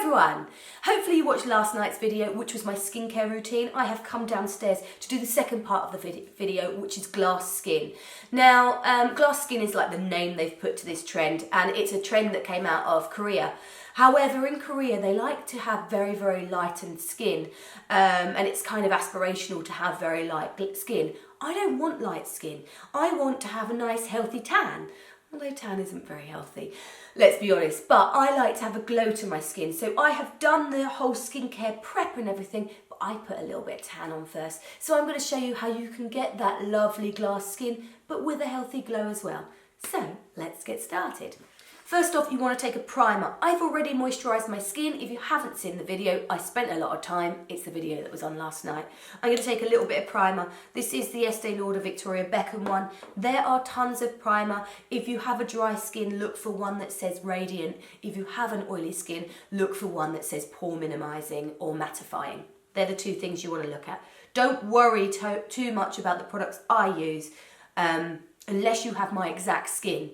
everyone! Hopefully you watched last night's video, which was my skincare routine. I have come downstairs to do the second part of the video, which is glass skin. Now, glass skin is like the name they've put to this trend, and it's a trend that came out of Korea. However, in Korea, they like to have very, very lightened skin, and it's kind of aspirational to have very light skin. I don't want light skin. I want to have a nice, healthy tan. Although tan isn't very healthy, let's be honest, but I like to have a glow to my skin. So I have done the whole skincare prep and everything, but I put a little bit of tan on first. So I'm going to show you how you can get that lovely glass skin, but with a healthy glow as well. So let's get started. First off, you want to take a primer. I've already moisturised my skin. If you haven't seen the video, I spent a lot of time. It's the video that was on last night. I'm going to take a little bit of primer. This is the Estee Lauder Victoria Beckham one. There are tons of primer. If you have a dry skin, look for one that says Radiant. If you have an oily skin, look for one that says Pore Minimising or Mattifying. They're the two things you want to look at. Don't worry too much about the products I use unless you have my exact skin.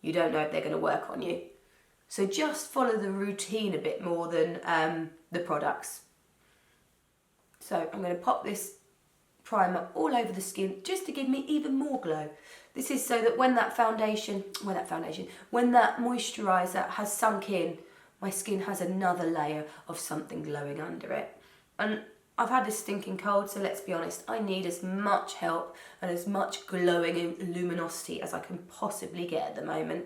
You don't know if they're going to work on you. So just follow the routine a bit more than the products. So I'm going to pop this primer all over the skin just to give me even more glow. This is so that when that moisturiser has sunk in, my skin has another layer of something glowing under it. And I've had this stinking cold, so let's be honest, I need as much help and as much glowing luminosity as I can possibly get at the moment.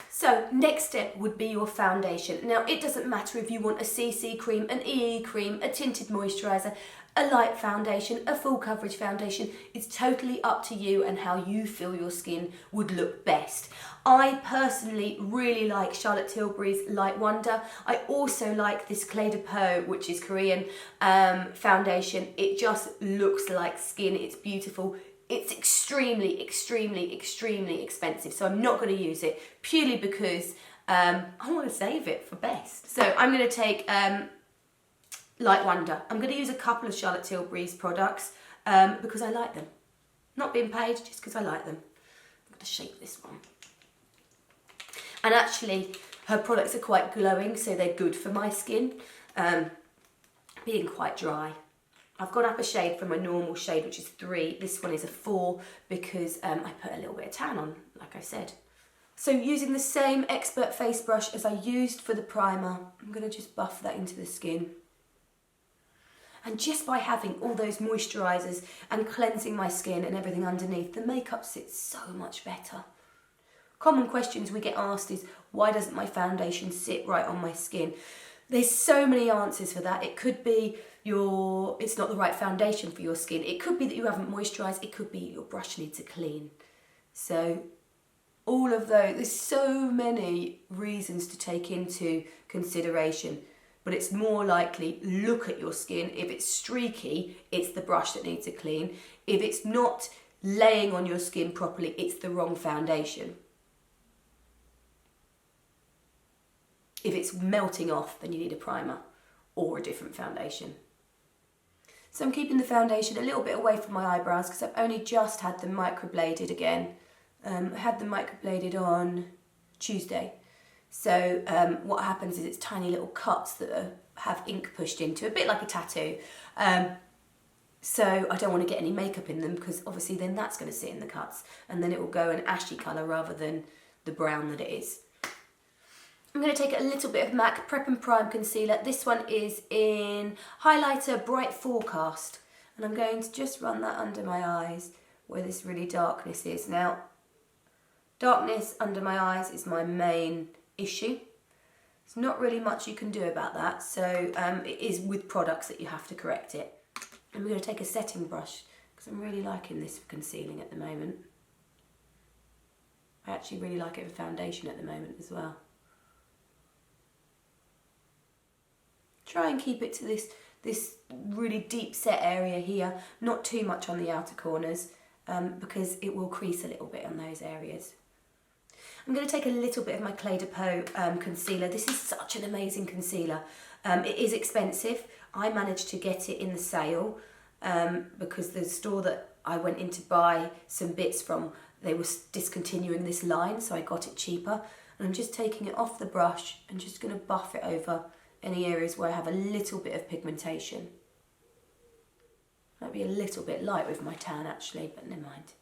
So next step would be your foundation. Now it doesn't matter if you want a CC cream, an EE cream, a tinted moisturiser, a light foundation, a full coverage foundation. It's totally up to you and how you feel your skin would look best. I personally really like Charlotte Tilbury's Light Wonder. I also like this CLE De Peau, which is Korean foundation. It just looks like skin. It's beautiful. It's extremely, extremely, extremely expensive. So I'm not going to use it purely because I want to save it for best. So I'm going to take Light Wonder. I'm going to use a couple of Charlotte Tilbury's products because I like them. Not being paid, just because I like them. I'm going to shake this one. And actually, her products are quite glowing, so they're good for my skin, being quite dry. I've gone up a shade from my normal shade, which is 3. This one is a 4 because I put a little bit of tan on, like I said. So using the same Expert face brush as I used for the primer, I'm going to just buff that into the skin. And just by having all those moisturisers and cleansing my skin and everything underneath, the makeup sits so much better. Common questions we get asked is, why doesn't my foundation sit right on my skin? There's so many answers for that. It could be it's not the right foundation for your skin. It could be that you haven't moisturised. It could be your brush needs a clean. So all of those, there's so many reasons to take into consideration. But it's more likely, look at your skin. If it's streaky, it's the brush that needs a clean. If it's not laying on your skin properly, it's the wrong foundation. If it's melting off, then you need a primer or a different foundation. So I'm keeping the foundation a little bit away from my eyebrows because I've only just had them microbladed again. I had them microbladed on Tuesday. So what happens is it's tiny little cuts that have ink pushed into, a bit like a tattoo. So I don't want to get any makeup in them because obviously then that's going to sit in the cuts and then it will go an ashy colour rather than the brown that it is. I'm going to take a little bit of MAC Prep and Prime Concealer. This one is in Highlighter Bright Forecast. And I'm going to just run that under my eyes where this really darkness is. Now, darkness under my eyes is my main issue. There's not really much you can do about that. So it is with products that you have to correct it. I'm going to take a setting brush because I'm really liking this for concealing at the moment. I actually really like it for foundation at the moment as well. Try and keep it to this really deep set area here, not too much on the outer corners because it will crease a little bit on those areas. I'm going to take a little bit of my CLE De Peau concealer. This is such an amazing concealer. It is expensive. I managed to get it in the sale because the store that I went in to buy some bits from, they were discontinuing this line, so I got it cheaper. And I'm just taking it off the brush and just going to buff it over any areas where I have a little bit of pigmentation. Might be a little bit light with my tan actually, but never mind.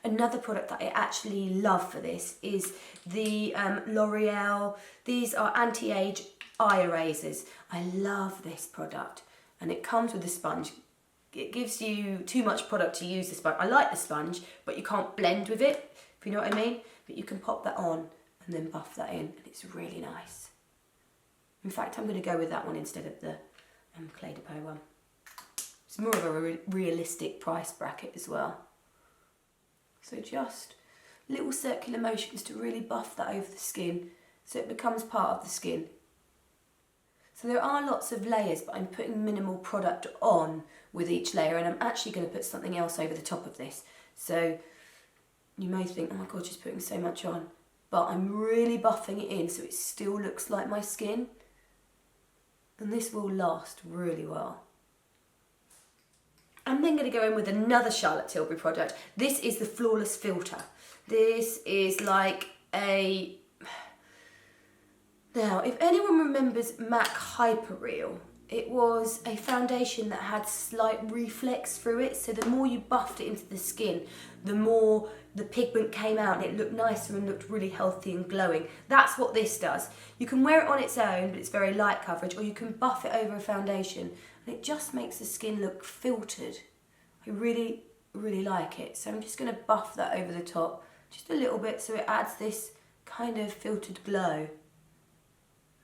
Another product that I actually love for this is the L'Oreal. These are anti-age eye erasers. I love this product, and it comes with a sponge. It gives you too much product to use the sponge. I like the sponge, but you can't blend with it, if you know what I mean. But you can pop that on and then buff that in, and it's really nice. In fact, I'm going to go with that one instead of the CLE De Peau one. It's more of a realistic price bracket as well. So just little circular motions to really buff that over the skin so it becomes part of the skin. So there are lots of layers, but I'm putting minimal product on with each layer, and I'm actually going to put something else over the top of this. So you may think, oh my god, she's putting so much on. But I'm really buffing it in so it still looks like my skin. And this will last really well. I'm then going to go in with another Charlotte Tilbury product. This is the Flawless Filter. This is like a... Now, if anyone remembers MAC Hyper Real, it was a foundation that had slight reflex through it. So the more you buffed it into the skin, the more the pigment came out and it looked nicer and looked really healthy and glowing. That's what this does. You can wear it on its own, but it's very light coverage, or you can buff it over a foundation. And it just makes the skin look filtered. I really, really like it. So I'm just going to buff that over the top just a little bit so it adds this kind of filtered glow.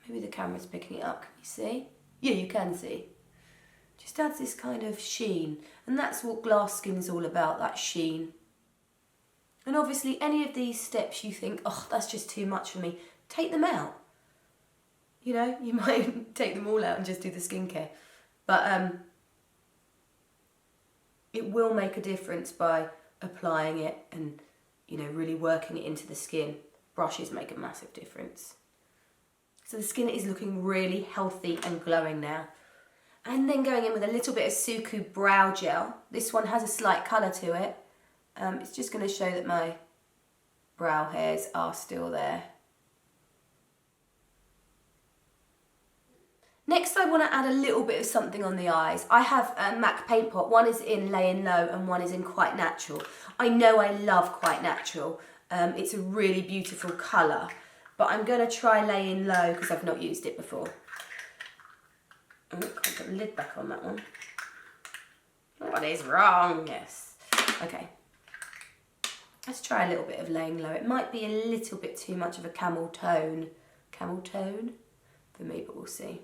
Maybe the camera's picking it up, can you see? Yeah, you can see. Just adds this kind of sheen. And that's what glass skin is all about, that sheen. And obviously any of these steps you think, oh, that's just too much for me, take them out. You know, you might take them all out and just do the skincare. But it will make a difference by applying it and, you know, really working it into the skin. Brushes make a massive difference. So the skin is looking really healthy and glowing now. And then going in with a little bit of Suqqu brow gel. This one has a slight colour to it. It's just going to show that my brow hairs are still there. Next I want to add a little bit of something on the eyes. I have a MAC paint pot. One is in Lay in Low and one is in Quite Natural. I know I love Quite Natural. It's a really beautiful colour. But I'm going to try Lay in Low because I've not used it before. Oh, can't put the lid back on that one. What is wrong? Yes. Okay. Let's try a little bit of Laying Low. It might be a little bit too much of a camel tone for me, but we'll see.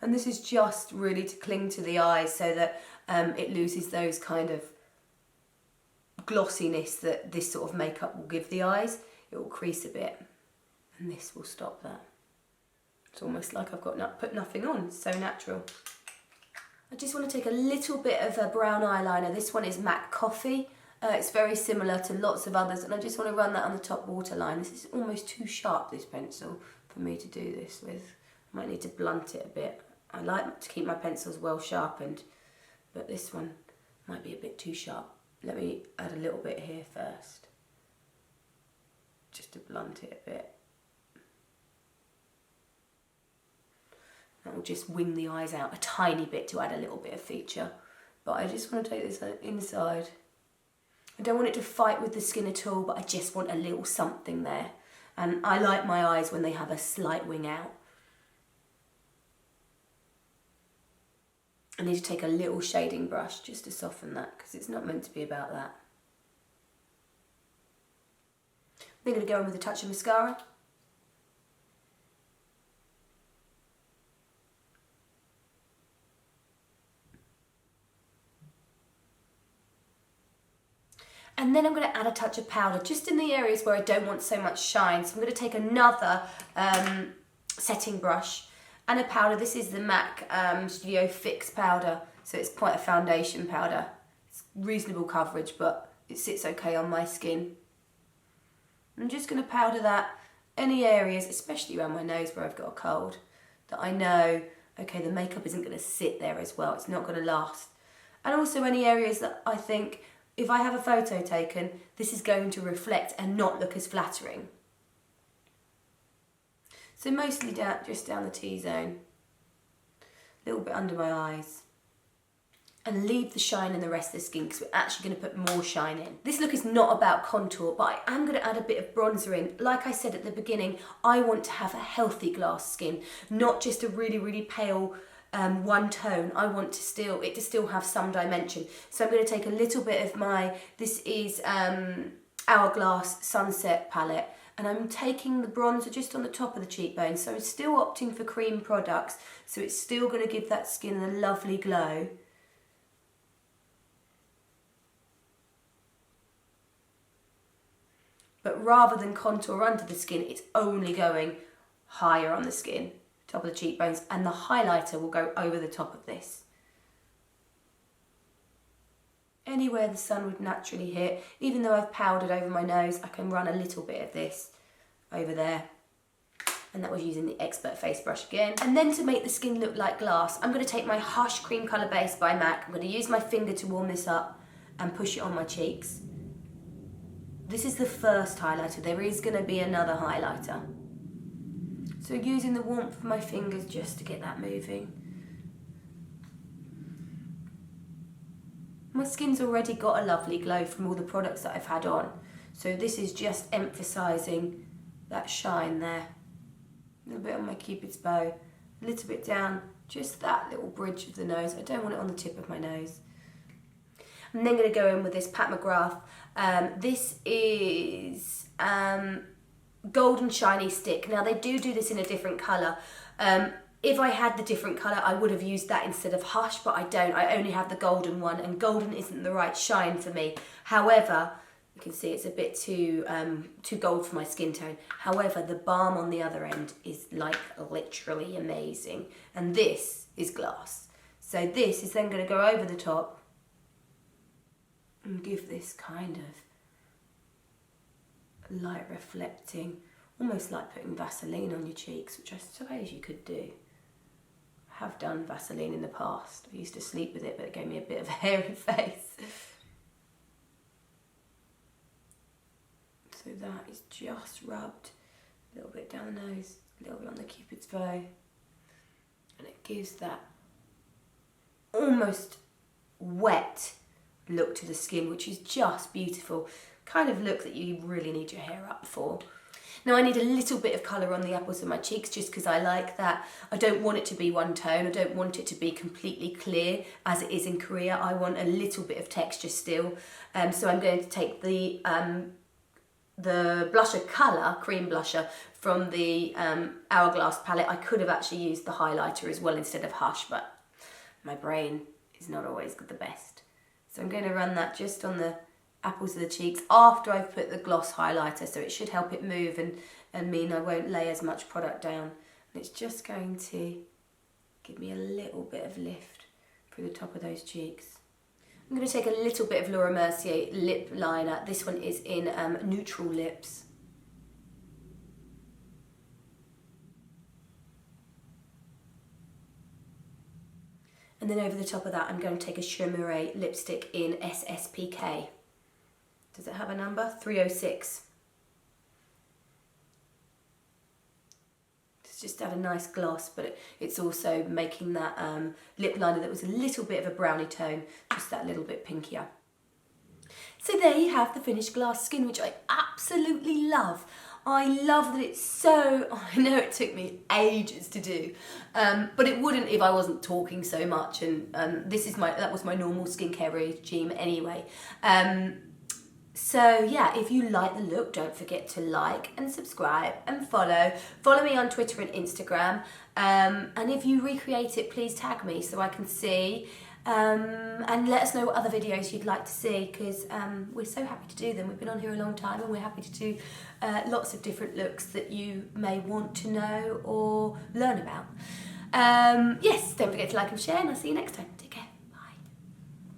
And this is just really to cling to the eyes so that it loses those kind of glossiness that this sort of makeup will give the eyes. It will crease a bit, and this will stop that. It's almost like I've got put nothing on. It's so natural. I just want to take a little bit of a brown eyeliner. This one is MAC Coffee. It's very similar to lots of others, and I just want to run that on the top waterline. This is almost too sharp, this pencil, for me to do this with. I might need to blunt it a bit. I like to keep my pencils well sharpened, but this one might be a bit too sharp. Let me add a little bit here first, just to blunt it a bit. That will just wing the eyes out a tiny bit to add a little bit of feature. But I just want to take this inside. I don't want it to fight with the skin at all, but I just want a little something there. And I like my eyes when they have a slight wing out. I need to take a little shading brush just to soften that, because it's not meant to be about that. I'm going to go in with a touch of mascara. And then I'm going to add a touch of powder just in the areas where I don't want so much shine. So I'm going to take another setting brush and a powder. This is the MAC Studio Fix powder. So it's quite a foundation powder. It's reasonable coverage, but it sits okay on my skin. I'm just going to powder that any areas, especially around my nose where I've got a cold, that I know, okay, the makeup isn't going to sit there as well. It's not going to last. And also any areas that I think if I have a photo taken, this is going to reflect and not look as flattering. So mostly just down the T-zone, a little bit under my eyes. And leave the shine in the rest of the skin because we're actually going to put more shine in. This look is not about contour, but I am going to add a bit of bronzer in. Like I said at the beginning, I want to have a healthy glass skin, not just a really, really pale one tone. I want it to still have some dimension. So I'm going to take a little bit of this is Hourglass Sunset palette, and I'm taking the bronzer just on the top of the cheekbone. So I'm still opting for cream products, so it's still going to give that skin a lovely glow. But rather than contour under the skin, it's only going higher on the skin, top of the cheekbones, and the highlighter will go over the top of this. Anywhere the sun would naturally hit, even though I've powdered over my nose, I can run a little bit of this over there. And that was using the Expert Face Brush again. And then to make the skin look like glass, I'm going to take my Hush Cream Colour Base by MAC. I'm going to use my finger to warm this up and push it on my cheeks. This is the first highlighter. There is going to be another highlighter. So using the warmth of my fingers just to get that moving. My skin's already got a lovely glow from all the products that I've had on. So this is just emphasising that shine there. A little bit on my Cupid's bow, a little bit down, just that little bridge of the nose. I don't want it on the tip of my nose. I'm then going to go in with this Pat McGrath. This is Golden Shiny Stick. Now they do this in a different colour. If I had the different colour, I would have used that instead of Hush, but I don't. I only have the golden one, and golden isn't the right shine for me. However, you can see it's a bit too gold for my skin tone. However, the Balm on the other end is like literally amazing. And this is glass. So this is then going to go over the top and give this kind of light reflecting, almost like putting Vaseline on your cheeks, which I suppose you could do. I have done Vaseline in the past. I used to sleep with it, but it gave me a bit of a hairy face. So that is just rubbed a little bit down the nose, a little bit on the Cupid's bow, and it gives that almost wet look to the skin, which is just beautiful. Kind of look that you really need your hair up for. Now I need a little bit of colour on the apples of my cheeks just because I like that. I don't want it to be one tone. I don't want it to be completely clear as it is in Korea. I want a little bit of texture still. So I'm going to take the blusher colour, cream blusher, from the Hourglass palette. I could have actually used the highlighter as well instead of Hush, but my brain is not always the best. So I'm going to run that just on the apples of the cheeks after I've put the gloss highlighter, so it should help it move and mean I won't lay as much product down. And it's just going to give me a little bit of lift through the top of those cheeks. I'm going to take a little bit of Laura Mercier lip liner. This one is in Neutral Lips. And then over the top of that, I'm going to take a Shu Uemura lipstick in SSPK. Does it have a number? 306. It's just add a nice gloss, but it's also making that lip liner that was a little bit of a brownie tone, just that little bit pinkier. So there you have the finished glass skin, which I absolutely love. I love that it's so, I know it took me ages to do, but it wouldn't if I wasn't talking so much, and that was my normal skincare regime anyway. So yeah, if you like the look, don't forget to like and subscribe and follow. Follow me on Twitter and Instagram, and if you recreate it, please tag me so I can see. And let us know what other videos you'd like to see, because we're so happy to do them. We've been on here a long time and we're happy to do lots of different looks that you may want to know or learn about. Yes, don't forget to like and share, and I'll see you next time.